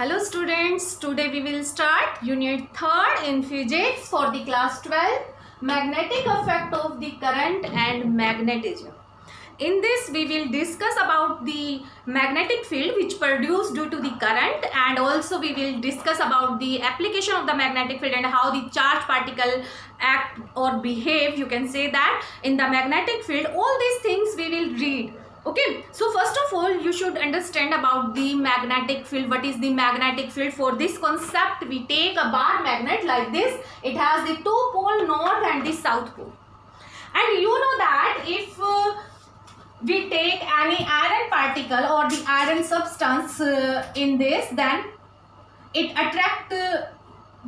Hello students, today we will start unit 3rd in physics for the class 12, magnetic effect of the current and magnetism. In this we will discuss about the magnetic field which produced due to the current, and also we will discuss about the application of the magnetic field and how the charged particle act or behave, you can say that, in the magnetic field. All these things we will read. Okay, so first of all you should understand about the magnetic field. What is the magnetic field? For this concept we take a bar magnet like this. It has the two pole, north and the south pole, and you know that if we take any iron particle or the iron substance in this, then it attract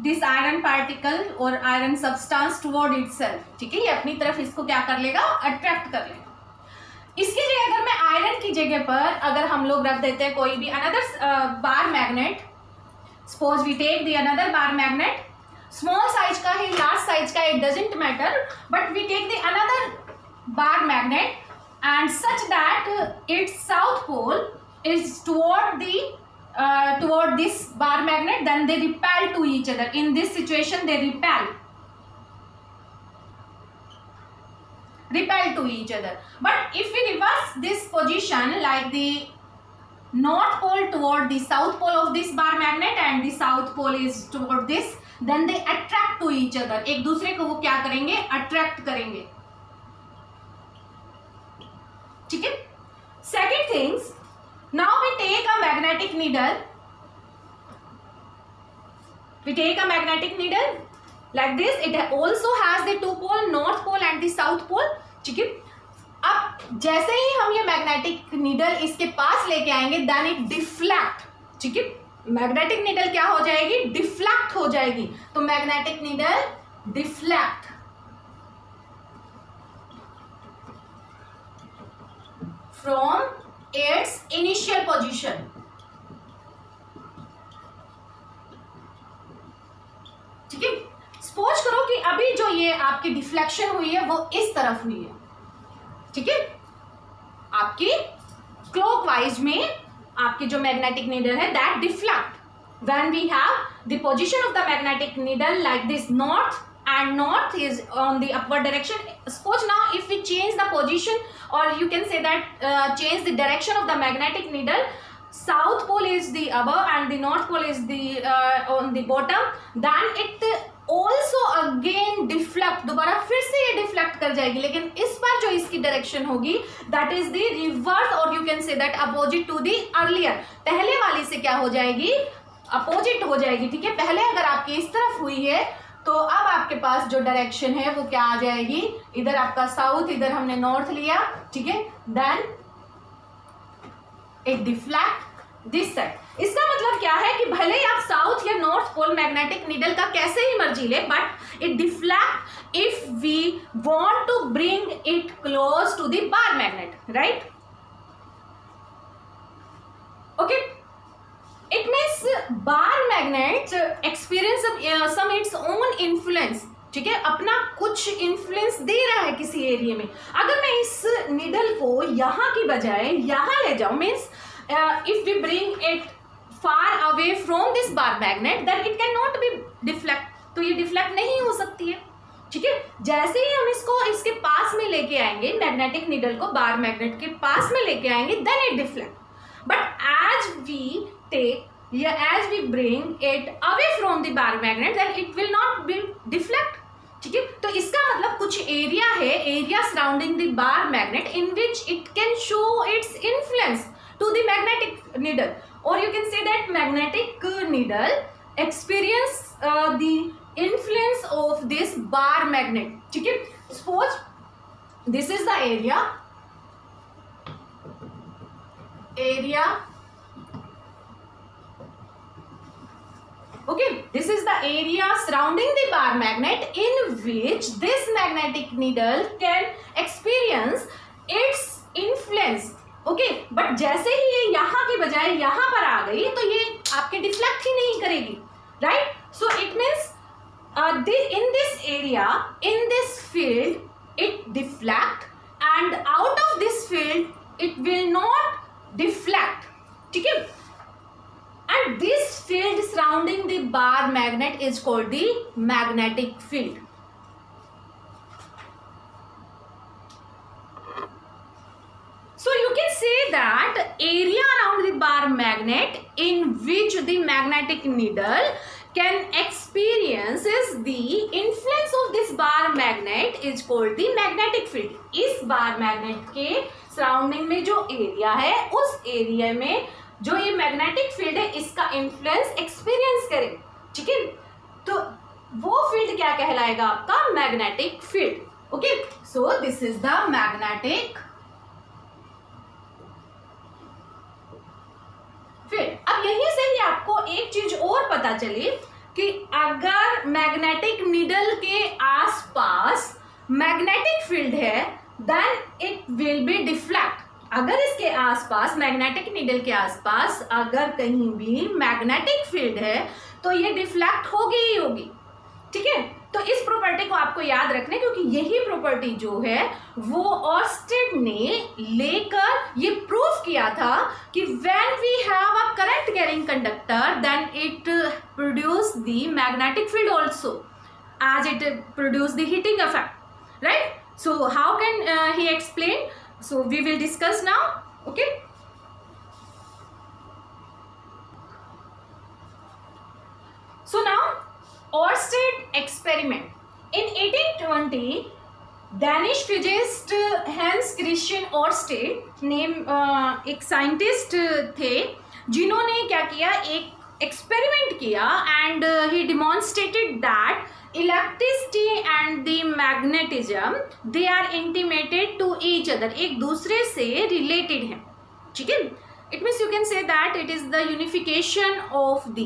this iron particle or iron substance toward itself. ठीक है, ये अपनी तरफ इसको क्या कर लेगा, attract कर लेगा. इसकी जगह अगर मैं आयरन की जगह पर अगर हम लोग रख देते हैं कोई भी another bar magnet, suppose we take the another bar magnet, small size का है लार्ज साइज का, it doesn't matter, but we take the another bar magnet and such that its south pole is toward this bar magnet, then they repel to each other. In this situation they repel to each other. But if we reverse this position, like the north pole toward the south pole of this bar magnet and the south pole is toward this, then they attract to each other. एक दूसरे को वो क्या करेंगे, attract करेंगे. ठीक है. Second things, now we take a magnetic needle. We take a magnetic needle like this. It also has the two pole, north pole and the south pole. ठीक है. अब जैसे ही हम ये मैग्नेटिक नीडल इसके पास लेके आएंगे, देन इट डिफ्लेक्ट. ठीक है, मैग्नेटिक नीडल क्या हो जाएगी, डिफ्लेक्ट हो जाएगी. तो magnetic needle deflect from its initial position. ठीक है, सपोज करो कि अभी जो ये आपकी डिफ्लेक्शन हुई है वो इस तरफ हुई है. ठीक है, आपकी क्लॉकवाइज में आपकी जो मैग्नेटिक नीडल है that deflect when we have the position of the magnetic needle like this, north and north is on the upward direction. Suppose now if we change the position, or you can say that change the direction of the magnetic needle, south pole is the above and the north pole is the on the bottom, then it also again deflect, दोबारा फिर से ये deflect कर जाएगी, लेकिन इस बार जो इसकी डायरेक्शन होगी that is the reverse, or you can say that opposite to the earlier. पहले वाली से क्या हो जाएगी, अपोजिट हो जाएगी. ठीक है, पहले अगर आपकी इस तरफ हुई है तो अब आपके पास जो डायरेक्शन है वो क्या आ जाएगी, इधर आपका साउथ, इधर हमने नॉर्थ लिया. ठीक है, then it deflect this side. इसका मतलब क्या है कि भले ही आप साउथ या नॉर्थ पोल मैग्नेटिक नीडल का कैसे ही मर्जी ले, but it deflect if we want to bring it close to the bar magnet, right. Okay, it means bar magnet experience some its own influence. ठीक है, अपना कुछ इन्फ्लुएंस दे रहा है किसी एरिया में. अगर मैं इस निडल को यहाँ की बजाय यहाँ ले जाऊं, means if we bring it far away from this bar magnet, then it can not be deflect. तो ये डिफ्लेक्ट नहीं हो सकती है. ठीक है, जैसे ही हम इसको इसके पास में लेके आएंगे, मैग्नेटिक निडल को बार मैग्नेट के पास में लेके आएंगे, then it deflect. But as we bring it away from the bar magnet, then it will not be deflect. ठीक है, तो इसका मतलब कुछ एरिया है, area surrounding the bar magnet, in which it can show its influence to the magnetic needle, or you can say that magnetic needle experience the influence of this bar magnet. ठीक है, suppose this is the area. Okay, this is the area surrounding the bar magnet in which this magnetic needle can experience its influence. Okay, but जैसे ही ये यहाँ की बजाय यहाँ पर आ गई तो ये आपके डिफ्लेक्ट ही नहीं करेगी, right? So it means in this area, in this field, it deflect, and out of this field it will not deflect. ठीक है, and this field surrounding the bar magnet is called the magnetic field. So you can say that area around the bar magnet in which the magnetic needle can experiences the influence of this bar magnet is called the magnetic field. इस bar magnet के surrounding में जो area है उस area में जो ये magnetic field है इसका influence experience करें, ठीक है, तो वो field क्या कहलाएगा आपका magnetic field. Okay, so this is the magnetic field. अब यहीं से ही आपको एक चीज और पता चली कि अगर मैग्नेटिक नीडल के आसपास मैग्नेटिक फील्ड है then it will be deflect. अगर इसके आसपास मैग्नेटिक नीडल के आसपास अगर कहीं भी मैग्नेटिक फील्ड है तो ये डिफ्लेक्ट होगी ही होगी, ठीक है. तो इस प्रॉपर्टी को आपको याद रखना है क्योंकि यही प्रॉपर्टी जो है वो ऑर्स्टेड ने लेकर ये प्रूव किया था कि when we have a current carrying conductor then it produce the magnetic field also as it produce the heating effect, right? So how can he explain? So we will discuss now. Okay, so now Oersted experiment. In 1820, Danish physicist Hans Christian Oersted name एक scientist थे जिन्होंने क्या किया, एक experiment किया and he demonstrated that electricity and the magnetism they are intimated to each other, एक दूसरे से रिलेटेड हैं, ठीक है. It means you can say that it is the unification of the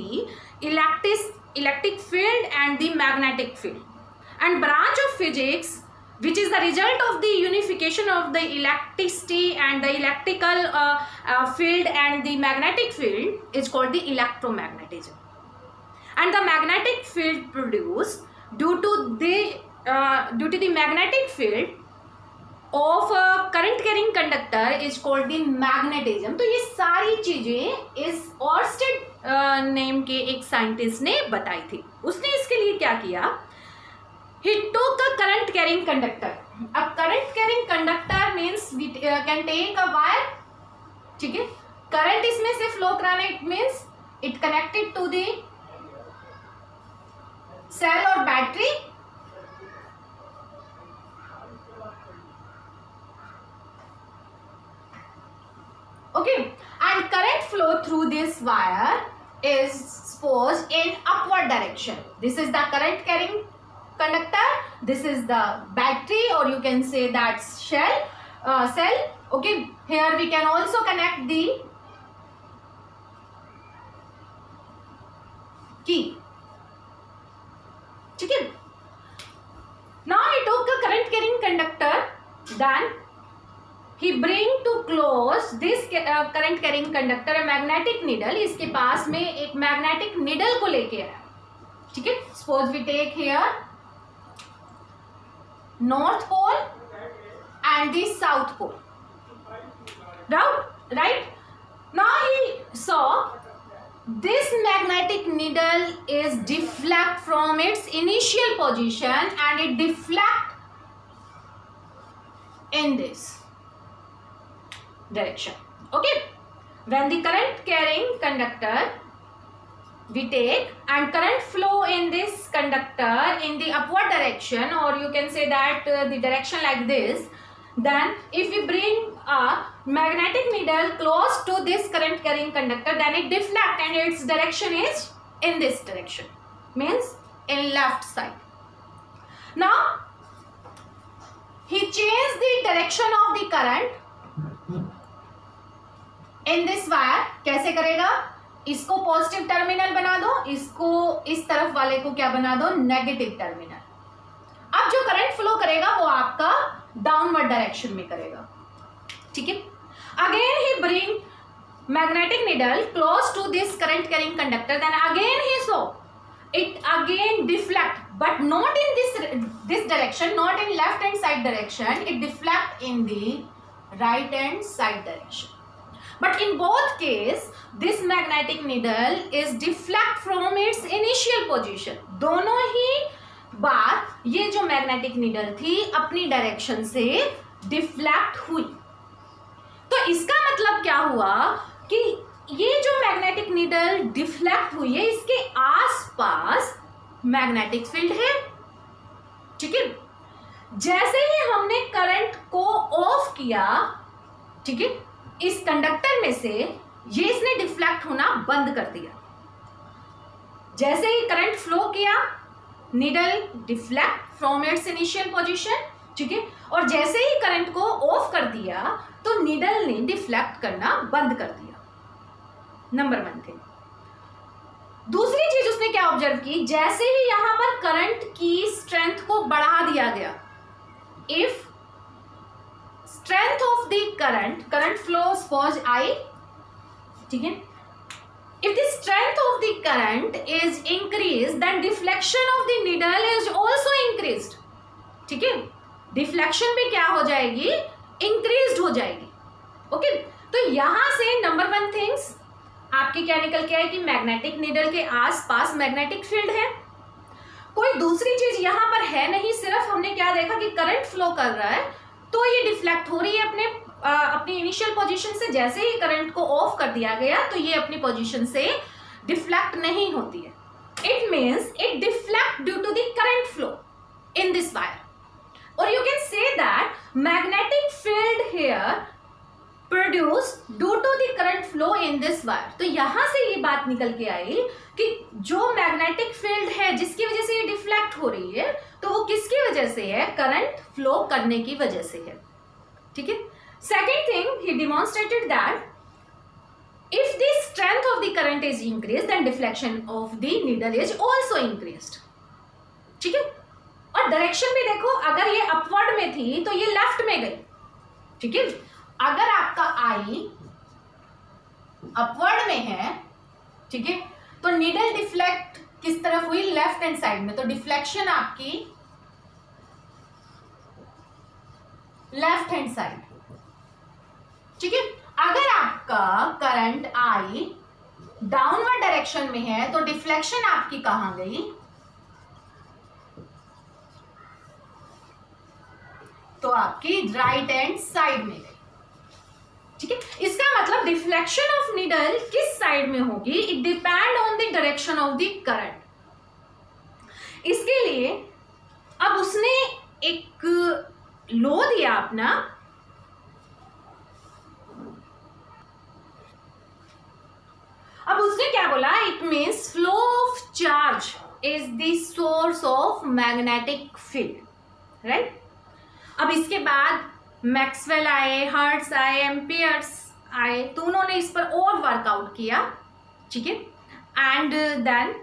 electric field and the magnetic field, and branch of physics which is the result of the unification of the electricity and the electrical field and the magnetic field is called the electromagnetism. And the magnetic field produced due to the magnetic field of a current carrying conductor is called the magnetism. तो ये सारी चीजें इस Orsted name के एक scientist ने बताई थी. उसने इसके लिए क्या किया, he took a current carrying conductor. अब current carrying conductor means we can take a wire, ठीक है, करंट इसमें से फ्लो कराना, it means it connected to the cell और battery. Okay, and current flow through this wire is supposed in upward direction. This is the current carrying conductor, this is the battery or you can say that cell. Okay, here we can also connect the key, ठीक है. Now he took a current carrying conductor, then he bring to close this current carrying conductor a magnetic needle. इसके पास में एक magnetic needle को लेके आया, ठीक है. Suppose we take here north pole and the south pole, right? Now he saw this magnetic needle is deflect from its initial position and it deflect in this direction. Okay, when the current carrying conductor we take and current flow in this conductor in the upward direction or you can say that the direction like this, then if we bring a magnetic needle close to this current carrying conductor then it deflect and its direction is in this direction, means in left side. Now he changed the direction of the current in this wire. कैसे करेगा, इसको positive terminal बना दो, इसको इस तरफ वाले को क्या बना दो, नेगेटिव टर्मिनल. अब जो करंट फ्लो करेगा वो आपका डाउनवर्ड डायरेक्शन में करेगा, ठीक है. Again he bring magnetic needle close to this current carrying conductor, then again he so it again deflect but not in this direction, not in left hand side direction, it deflect in the right hand side direction. But in both case this magnetic needle is deflect from its initial position. दोनों ही बार ये जो magnetic needle थी अपनी direction से deflect हुई। तो इसका मतलब क्या हुआ कि ये जो मैग्नेटिक नीडल डिफ्लेक्ट हुई है इसके आसपास मैग्नेटिक फील्ड है। ठीक है, जैसे ही हमने करंट को ऑफ किया, ठीक है, इस कंडक्टर में से ये इसने डिफ्लेक्ट होना बंद कर दिया। जैसे ही करंट फ्लो किया needle deflect from its initial position, ठीक है, और जैसे ही करंट को ऑफ कर दिया तो नीडल ने डिफ्लेक्ट करना बंद कर दिया। Number 1 thing. दूसरी चीज उसने क्या ऑब्जर्व की, जैसे ही यहां पर करंट की स्ट्रेंथ को बढ़ा दिया गया, if strength of the current flow suppose I, ठीक है, if the strength of the current is increased then deflection of the needle is also increased। ठीक है, डिफ्लेक्शन भी क्या हो जाएगी, इंक्रीज्ड हो जाएगी। ओके, तो यहां से नंबर 1 थिंग्स आपके क्या निकल के आए कि मैग्नेटिक नीडल के आसपास मैग्नेटिक फील्ड है। कोई दूसरी चीज यहां पर है नहीं, सिर्फ हमने क्या देखा कि करंट फ्लो कर रहा है तो ये डिफ्लेक्ट हो रही है अपनी इनिशियल पोजीशन से। जैसे ही करंट को ऑफ कर दिया गया तो ये अपनी पोजीशन से डिफ्लेक्ट नहीं होती है। It means it deflect due to the current flow in this wire, और you can say that magnetic field here produce due to the current flow in this wire. तो यहां से ये बात निकल के आई कि जो मैग्नेटिक फील्ड है जिसकी वजह से ये डिफ्लेक्ट हो रही है तो वो किसकी वजह से है, करंट फ्लो करने की वजह से है। ठीक है, second thing he demonstrated that if the strength of the current is increased then deflection of the needle is also increased. ठीक है, और डायरेक्शन भी देखो, अगर ये अपवर्ड में थी तो ये लेफ्ट में गई। ठीक है, अगर आपका आई अपवर्ड में है, ठीक है, तो नीडल डिफ्लेक्ट किस तरफ हुई, लेफ्ट हैंड साइड में, तो डिफ्लेक्शन आपकी लेफ्ट हैंड साइड। ठीक है, अगर आपका करंट आई डाउनवर्ड डायरेक्शन में है तो डिफ्लेक्शन आपकी कहां गई, तो आपकी राइट हैंड साइड में गई। ठीक है, इसका मतलब डिफ्लेक्शन ऑफ नीडल किस साइड में होगी, it depend on the direction of the current. इसके लिए अब उसने एक लो दिया अपना, अब उसने क्या बोला, it means flow of charge is the source of magnetic field, right. अब इसके बाद मैक्सवेल आए, हर्ट्ज आए, एम्पियर्स आए, तो उन्होंने इस पर और वर्कआउट किया। ठीक है, and then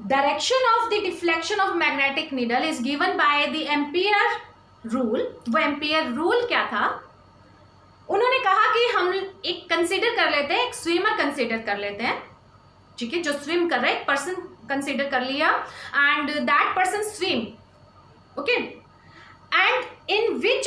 direction of the deflection of magnetic needle is given by the Ampere rule. वो एम्पियर रूल क्या था, उन्होंने कहा कि हम एक कंसीडर कर लेते हैं, एक स्विमर कंसीडर कर लेते हैं। ठीक है, जो स्विम कर रहा है, एक पर्सन कंसीडर कर लिया, and that person swim, okay, and in which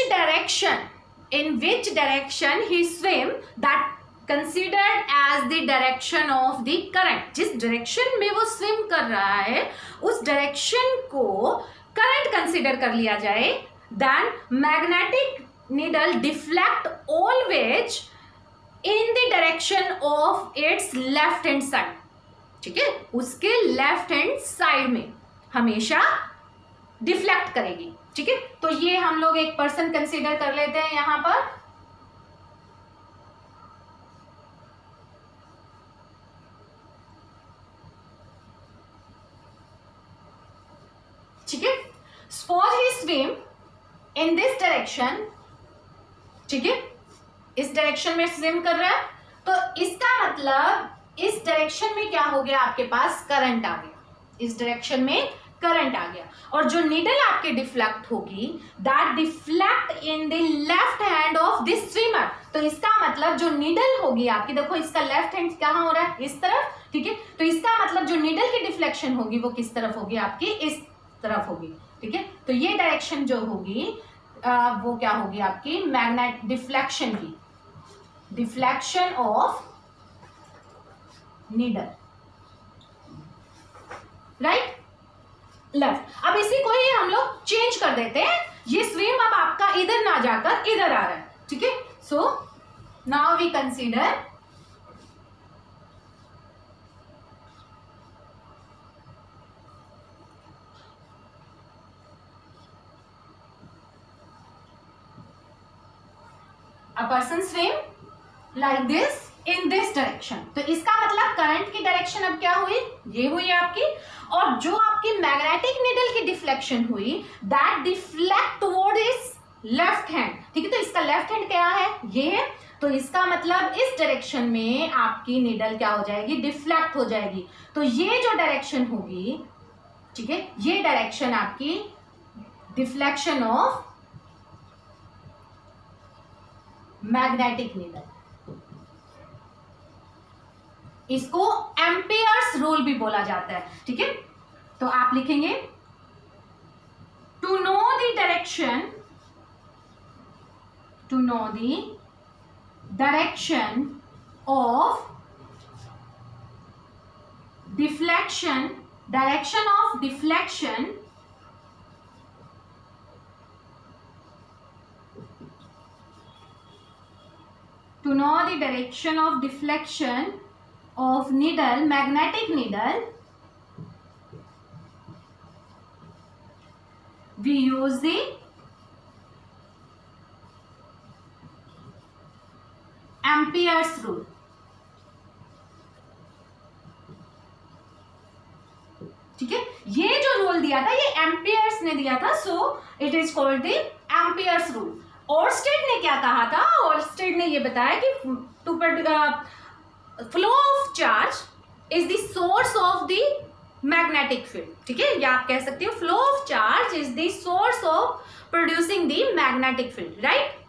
direction he swim, that considered as the direction of the current। जिस डायरेक्शन में वो स्विम कर रहा है उस डायरेक्शन को करंट कंसीडर कर लिया जाए, then magnetic needle deflect always in the direction of its left hand side। ठीक है, उसके लेफ्ट हैंड साइड में हमेशा डिफ्लेक्ट करेगी। ठीक है, तो ये हम लोग एक पर्सन कंसीडर कर लेते हैं यहां पर। ठीक है, suppose he swim in this direction. ठीक है, इस डायरेक्शन में स्विम कर रहा है, तो इसका मतलब इस डायरेक्शन में क्या हो गया, आपके पास करंट आ गया, इस डायरेक्शन में करंट आ गया, और जो नीडल आपके डिफ्लेक्ट होगी that deflect in the left hand of this swimmer. तो इसका मतलब जो नीडल होगी आपकी, देखो इसका लेफ्ट हैंड कहाँ हो रहा है, इस तरफ। ठीक है, तो इसका मतलब जो नीडल की डिफ्लेक्शन होगी वो किस तरफ होगी, आपकी इस तरफ होगी। ठीक है, तो ये डायरेक्शन जो होगी वो क्या होगी, आपकी मैग्नेट डिफ्लेक्शन की, deflection of needle, right, left. अब इसी को ही हम लोग चेंज कर देते हैं, ये स्ट्रीम अब आपका इधर ना जाकर इधर आ रहा है, ठीक है। So now we consider a person stream like this in this direction। तो इसका मतलब करंट की डायरेक्शन अब क्या हुई, ये हुई आपकी, और जो आपकी मैग्नेटिक नीडल की डिफ्लेक्शन हुई that deflect toward is left hand, ठीक है। तो इसका लेफ्ट हैंड क्या है, ये है, तो इसका मतलब इस डायरेक्शन में आपकी नीडल क्या हो जाएगी, डिफ्लेक्ट हो जाएगी। तो ये जो डायरेक्शन होगी, ठीक है, ये डायरेक्शन आपकी डिफ्लेक्शन ऑफ मैग्नेटिक नीडल, इसको एम्पियर्स रूल भी बोला जाता है, ठीक है। तो आप लिखेंगे to know the direction, to know the direction of deflection, direction of deflection to know the direction of deflection of needle, magnetic needle, we use the Ampere's rule, ठीक है। ये जो रूल दिया था ये एम्पियर्स ने दिया था, so it is called the Ampere's rule. Oersted ने क्या कहा था, ओर्स्टेड ने ये बताया कि flow of charge is the source of the magnetic field, ठीक है, या आप कह सकते हो flow of charge is the source of producing the magnetic field, right.